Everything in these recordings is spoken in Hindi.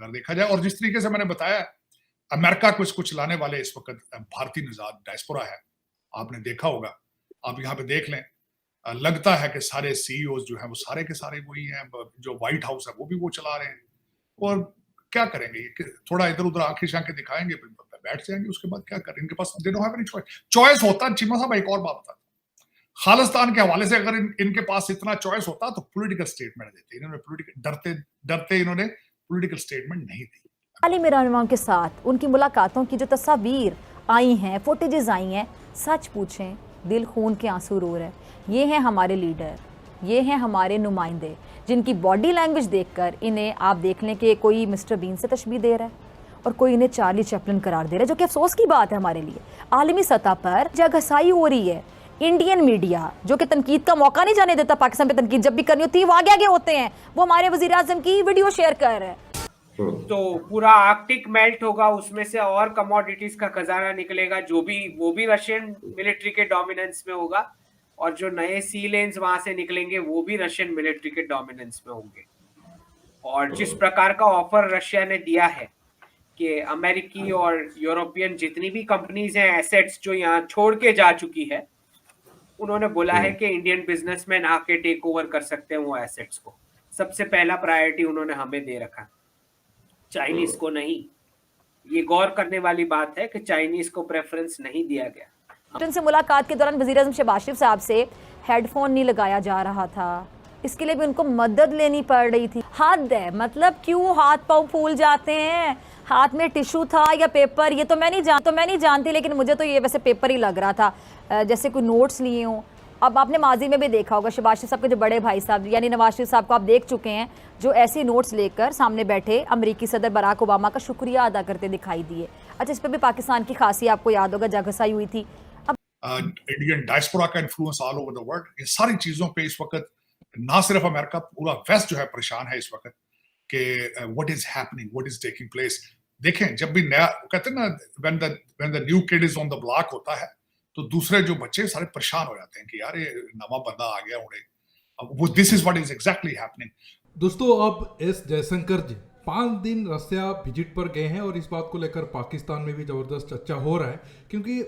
अगर देखा जाए। और जिस तरीके से मैंने बताया, अमेरिका को इसको चलाने वाले इस वक्त भारतीय निजात डायस्पोरा है, आपने देखा होगा, आप यहाँ पे देख लें, लगता है कि सारे सीईओ जो हैं वो सारे के सारे वही हैं, जो व्हाइट हाउस है वो भी वो चला रहे हैं। और क्या करेंगे, थोड़ा इधर उधर आंखें शांखें दिखाएंगे, बैठ जाएंगे, उसके बाद क्या करें, इनके पास they don't have any choice होता। चीमा साहब एक और बात बता, खालिस्तान के हवाले से अगर इनके पास इतना चॉइस होता तो पॉलिटिकल स्टेटमेंट देते, इन्होंने डरते डरते इन्होंने पॉलिटिकल स्टेटमेंट नहीं दी। आलिम रहनुमा के साथ उनकी मुलाकातों की जो तस्वीर आई हैं, फुटेजेस आई हैं, सच पूछें दिल खून के आंसू रो रहे हैं। ये हैं हमारे लीडर, ये हैं हमारे नुमाइंदे, जिनकी बॉडी लैंग्वेज देखकर इन्हें आप देख लें कि कोई मिस्टर बीन से तशबीह दे रहा है और कोई इन्हें चार्ली चैपलिन करार दे रहा है, जो कि अफसोस की बात है हमारे लिए। आलमी सतह पर जगहसाई हो रही है। इंडियन मीडिया जो कि तनकीद का मौका नहीं जाने देता, पाकिस्तान पे तनकीद जब भी करनी होती है वो आगे आगे होते हैं, वो हमारे वज़ीर आज़म की वीडियो शेयर कर रहे हैं। तो पूरा आर्कटिक मेल्ट होगा, उसमें से और कमोडिटीज का खजाना निकलेगा, जो भी वो भी रशियन मिलिट्री के डोमिनेंस में होगा, और जो नए सी लेन्स वहां से निकलेंगे वो भी रशियन मिलिट्री के डोमिनेंस में होंगे। और जिस प्रकार का ऑफर रशिया ने दिया है कि अमेरिकी और यूरोपियन जितनी भी कंपनीज हैं, एसेट्स जो यहाँ छोड़ के जा चुकी है, उन्होंने बोला है कि इंडियन बिजनेसमैन आके टेक ओवर कर सकते हैं वो एसेट्स को। सबसे पहला प्रायोरिटी उन्होंने हमें दे रखा, चाइनीज को नहीं। ये गौर करने वाली बात है कि चाइनीज को प्रेफरेंस नहीं दिया गया। उनसे मुलाकात के दौरान वज़ीर आज़म शहबाज शरीफ साहब से हेडफोन नहीं लगाया जा रहा था, इसके लिए भी उनको मदद लेनी पड़ रही थी। हद है, मतलब क्यों हाथ पाँव फूल जाते हैं। हाथ में टिश्यू था या पेपर, ये तो मैं नहीं जानती, लेकिन मुझे तो ये वैसे पेपर ही लग रहा था, जैसे कोई नोट्स लिए हों। अब आपने माजी में भी देखा होगा, शहबाज शरीफ साहब के जो बड़े भाई साहब यानी नवाज शरीफ साहब को आप देख चुके हैं, जो ऐसे नोट्स लेकर सामने बैठे अमेरिकी सदर बराक ओबामा का शुक्रिया अदा करते दिखाई दिए। अच्छा, इस पर भी पाकिस्तान की खासी आपको याद होगा, जगहसाई हुई थी। इंडियन डायस्पोरा का influence all over the world, ये सारी चीजों पे इस वक्त ना सिर्फ अमेरिका, पूरा वेस्ट जो है परेशान है इस वक्त कि what is happening, what is taking place. देखें, जब भी नया कहते हैं ना, when the new kid is on the block होता है, तो दूसरे जो बच्चे सारे परेशान हो जाते हैं कि यार ये नवा बंदा आ गया उन्हें। This is what is exactly happening. दोस्तों, अब एस जयशंकर जी 5 दिन रसिया विजिट पर गए हैं और इस बात को लेकर पाकिस्तान में भी ज़बरदस्त चर्चा हो रहा है, क्योंकि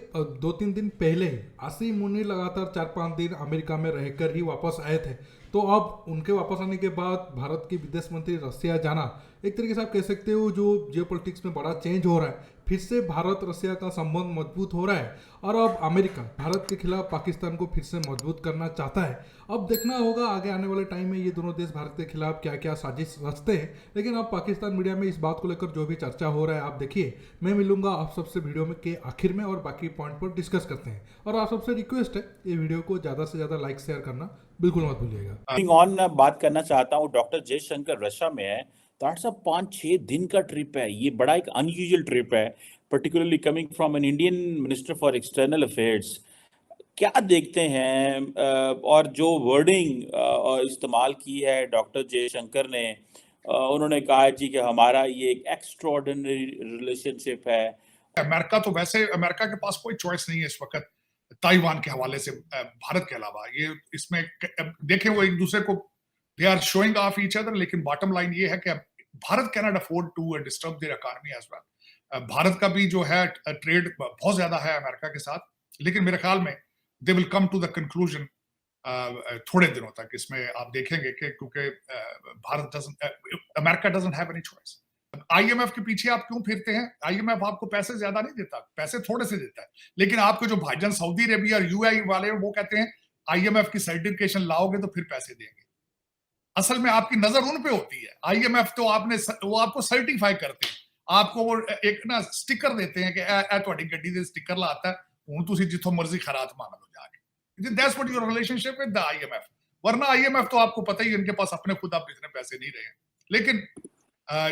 2-3 दिन पहले ही आसिम मुनीर लगातार 4-5 दिन अमेरिका में रहकर ही वापस आए थे। तो अब उनके वापस आने के बाद भारत के विदेश मंत्री रसिया जाना, एक तरीके से आप कह सकते हो जो जियोपॉलिटिक्स में बड़ा चेंज हो रहा है। फिर से भारत रसिया का संबंध मजबूत हो रहा है और अब अमेरिका भारत के खिलाफ पाकिस्तान को फिर से मजबूत करना चाहता है। अब देखना होगा आगे आने वाले टाइम में ये दोनों देश भारत के खिलाफ क्या क्या साजिश रचते हैं। लेकिन अब पाकिस्तान मीडिया में इस बात को लेकर जो भी चर्चा हो रहा है, आप देखिए, मैं मिलूंगा आप सबसे वीडियो में के आखिर में और बाकी पॉइंट पर डिस्कस करते हैं। और आप सबसे रिक्वेस्ट है, ये वीडियो को ज़्यादा से ज़्यादा लाइक शेयर करना बिल्कुल मत भूलिएगा। ऑन बात करना चाहता हूँ, डॉक्टर जयशंकर रशिया में है, 5-6 दिन का ट्रिप है। ये बड़ा एक अनयूजुअल ट्रिप है, particularly coming from an Indian minister for external affairs. क्या देखते हैं, और जो वर्डिंग इस्तेमाल की है डॉक्टर जयशंकर ने, उन्होंने कहा जी कि हमारा ये एक एक्स्ट्राऑर्डिनरी रिलेशनशिप है। अमेरिका तो वैसे, अमेरिका के पास कोई चॉइस नहीं है इस वक्त ताइवान के हवाले से भारत के अलावा। ये इसमें देखें, वो एक दूसरे को they are showing off each other, लेकिन बॉटम लाइन ये है कि Bharat can not afford to disturb their economy as well. Bharat का भी जो है ट्रेड बहुत ज्यादा है अमेरिका के साथ, लेकिन मेरे ख्याल में they will come to the conclusion थोड़े दिनों तक। इसमें आप देखेंगे कि क्योंकि America doesn't have any choice. IMF के पीछे आप क्यों फिरते हैं? आईएमएफ आपको पैसे ज्यादा नहीं देता, पैसे थोड़े से देता है, लेकिन आपको जो भाईजान सऊदी अरेबिया और यूएई वाले वो कहते हैं आईएमएफ की सर्टिफिकेशन लाओगे तो फिर पैसे देंगे। असल में आपकी नजर उन पे होती है। आईएमएफ तो वो आपको सर्टिफाई करते हैं, आपको वो एक ना स्टिकर देते हैं कि ए ਤੁਹਾਡੀ ਗੱਡੀ ਦੇ स्टिकर लाता है, ਹੁਣ ਤੁਸੀਂ जिथों मर्जी खरात मांग लो जाके। That's what your relationship with the IMF. वरना आईएमएफ तो आपको पता ही, इनके पास अपने खुद आप इतने पैसे नहीं रहे। लेकिन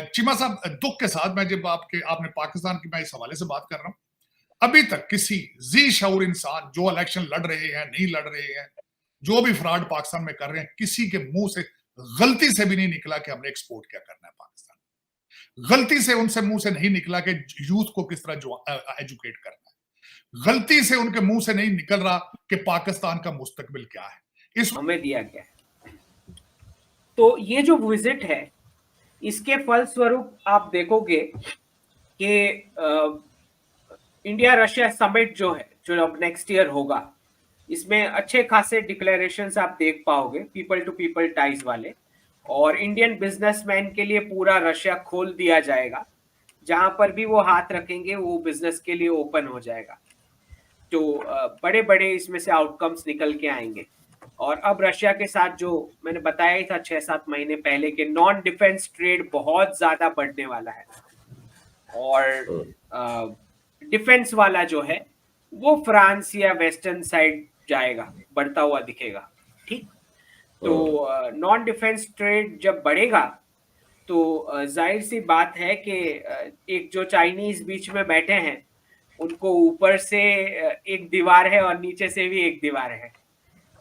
चीमा साहब, दुख के साथ मैं जब आपने पाकिस्तान की, मैं इस हवाले से बात कर रहा हूं, अभी तक किसी जी शऊर इंसान जो इलेक्शन लड़ रहे हैं, नहीं लड़ रहे हैं, जो भी फ्रॉड पाकिस्तान में कर रहे हैं, किसी के मुंह से गलती से भी नहीं निकला कि हमने एक्सपोर्ट क्या करना है पाकिस्तान। गलती से उनसे मुंह से नहीं निकला कि यूथ को किस तरह एजुकेट करना है। गलती से उनके मुंह से नहीं निकल रहा कि पाकिस्तान का मुस्तकबिल क्या है। इस हमें दिया गया है। तो ये जो विजिट है, इसके फलस्वरूप आप देखोगे कि इंडिया रशिया समिट जो है, जो अब नेक्स्ट ईयर होगा, इसमें अच्छे खासे डिक्लेरेशंस आप देख पाओगे, पीपल टू पीपल टाइज वाले, और इंडियन बिजनेसमैन के लिए पूरा रशिया खोल दिया जाएगा, जहां पर भी वो हाथ रखेंगे वो बिजनेस के लिए ओपन हो जाएगा। तो बड़े बड़े इसमें से आउटकम्स निकल के आएंगे। और अब रशिया के साथ जो मैंने बताया ही था 6-7 महीने पहले के नॉन डिफेंस ट्रेड बहुत ज्यादा बढ़ने वाला है, और डिफेंस वाला जो है वो फ्रांस या वेस्टर्न साइड जाएगा, बढ़ता हुआ दिखेगा। ठीक, तो नॉन डिफेंस ट्रेड जब बढ़ेगा तो जाहिर सी बात है कि एक जो चाइनीज बीच में बैठे हैं उनको ऊपर से एक दीवार है और नीचे से भी एक दीवार है,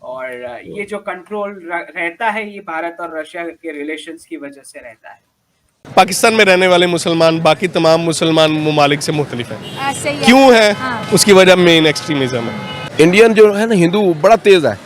और ये जो कंट्रोल रहता है ये भारत और रशिया के रिलेशंस की वजह से रहता है। पाकिस्तान में रहने वाले मुसलमान बाकी तमाम मुसलमान ममालिक से मुख्तलिफ हैं। ऐसे ही क्यों है? हाँ। उसकी वजह मेन एक्सट्रीमिज्म है। इंडियन जो है ना हिंदू बड़ा तेज है।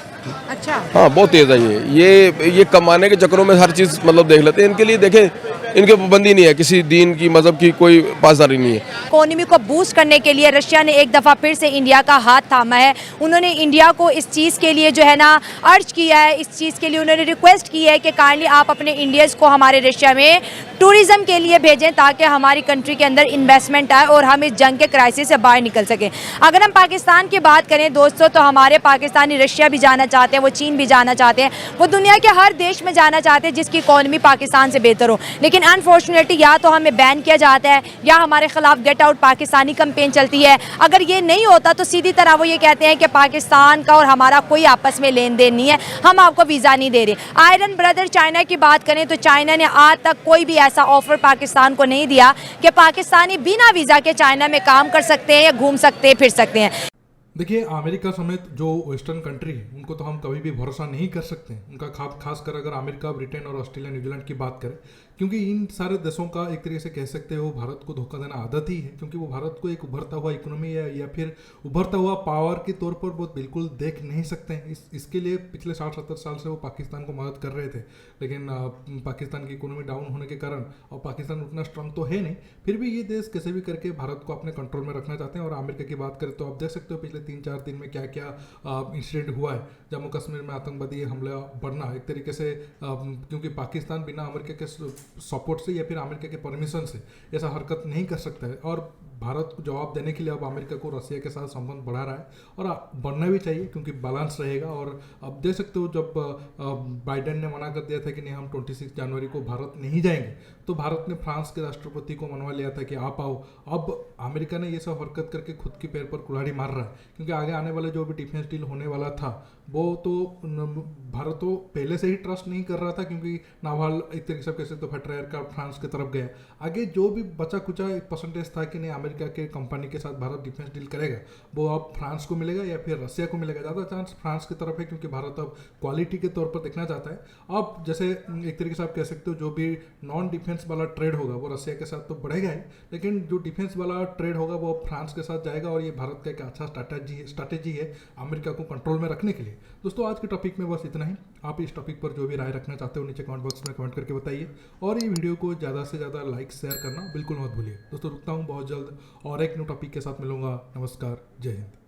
अच्छा, हाँ बहुत तेज है ये कमाने के चक्करों में हर चीज मतलब देख लेते हैं। इनके लिए देखें, इनके पाबंदी नहीं है, किसी दीन की मजहब की कोई पासदारी नहीं है। इकोनॉमी को बूस्ट करने के लिए रशिया ने एक दफ़ा फिर से इंडिया का हाथ थामा है। उन्होंने इंडिया को इस चीज़ के लिए जो है ना अर्ज किया है, इस चीज़ के लिए उन्होंने रिक्वेस्ट की है कि काइंडली आप अपने इंडियंस को हमारे रशिया में टूरिज्म के लिए भेजें, ताकि हमारी कंट्री के अंदर इन्वेस्टमेंट आए और हम इस जंग के क्राइसिस से बाहर निकल सकें। अगर हम पाकिस्तान की बात करें दोस्तों, तो हमारे पाकिस्तानी रशिया भी जाना चाहते हैं, वो चीन भी जाना चाहते हैं, वो दुनिया के हर देश में जाना चाहते हैं जिसकी इकोनॉमी पाकिस्तान से बेहतर हो। लेकिन अनफॉर्चुनेटली या तो हमें बैन किया जाता है या हमारे खिलाफ गेट आउट पाकिस्तानी कैंपेन चलती है। अगर ये नहीं होता तो सीधी तरह वो ये कहते हैं कि पाकिस्तान का और हमारा कोई आपस में लेन देन नहीं है, हम आपको वीज़ा नहीं दे रहे। आयरन ब्रदर चाइना की बात करें तो चाइना ने आज तक कोई भी ऐसा ऑफर पाकिस्तान को नहीं दिया कि पाकिस्तानी बिना वीज़ा के चाइना में काम कर सकते हैं या घूम सकते हैं, फिर सकते हैं। देखिए, अमेरिका समेत जो वेस्टर्न कंट्री है उनको तो हम कभी भी भरोसा नहीं कर सकते। उनका खासकर अगर अमेरिका, ब्रिटेन और ऑस्ट्रेलिया, न्यूजीलैंड की बात करें, क्योंकि इन सारे देशों का एक तरीके से कह सकते हो भारत को धोखा देना आदत ही है, क्योंकि वो भारत को एक उभरता हुआ इकोनॉमी या फिर उभरता हुआ पावर के तौर पर वो बिल्कुल देख नहीं सकते हैं। इसके लिए पिछले 60-70 साल से वो पाकिस्तान को मदद कर रहे थे, लेकिन पाकिस्तान की इकोनॉमी डाउन होने के कारण, और पाकिस्तान उतना स्ट्रांग तो है नहीं, फिर भी ये देश कैसे भी करके भारत को अपने कंट्रोल में रखना चाहते हैं। और अमेरिका की बात करें तो आप देख सकते हो पिछले 3-4 दिन में क्या क्या इंसिडेंट हुआ है। जम्मू कश्मीर में आतंकवादी हमला बढ़ना एक तरीके से, क्योंकि पाकिस्तान बिना अमेरिका के सपोर्ट से या फिर अमेरिका के परमिशन से ऐसा हरकत नहीं कर सकता है, और भारत को जवाब देने के लिए अब अमेरिका को रसिया के साथ संबंध बढ़ा रहा है, और बढ़ना भी चाहिए क्योंकि बैलेंस रहेगा। और अब देख सकते हो जब बाइडेन ने मना कर दिया था कि नहीं हम 26 जनवरी को भारत नहीं जाएंगे, तो भारत ने फ्रांस के राष्ट्रपति को मनवा लिया था कि आप आओ। अब अमेरिका ने ये सब हरकत करके खुद की पैर पर कुल्हाड़ी मार रहा है, क्योंकि आगे आने वाले जो भी डिफेंस डील होने वाला था वो तो भारत तो पहले से ही ट्रस्ट नहीं कर रहा था, क्योंकि नावाल एक तरीके से कैसे तो फटरायर का फ्रांस की तरफ गया। आगे जो भी बचा कुचा परसेंटेज था कि नहीं अमेरिका के कंपनी के साथ भारत डिफेंस डील करेगा, वो अब फ्रांस को मिलेगा या फिर रसिया को मिलेगा। ज़्यादा चांस फ्रांस की तरफ है, क्योंकि भारत अब क्वालिटी के तौर पर देखना चाहता है। अब जैसे एक तरीके से आप कह सकते हो जो भी नॉन डिफेंस वाला ट्रेड होगा वो रसिया के साथ तो बढ़ेगा ही, लेकिन जो डिफेंस वाला ट्रेड होगा वो फ्रांस के साथ जाएगा, और ये भारत का एक अच्छा स्ट्रैटेजी है अमेरिका को कंट्रोल में रखने के लिए। दोस्तों, आज के टॉपिक में बस इतना ही। आप इस टॉपिक पर जो भी राय रखना चाहते हो नीचे कमेंट बॉक्स में कमेंट करके बताइए, और ये वीडियो को ज़्यादा से ज़्यादा लाइक शेयर करना बिल्कुल मत भूलिए। दोस्तों, रुकता हूँ, बहुत जल्द और एक न्यू टॉपिक के साथ मिलूंगा। नमस्कार, जय हिंद।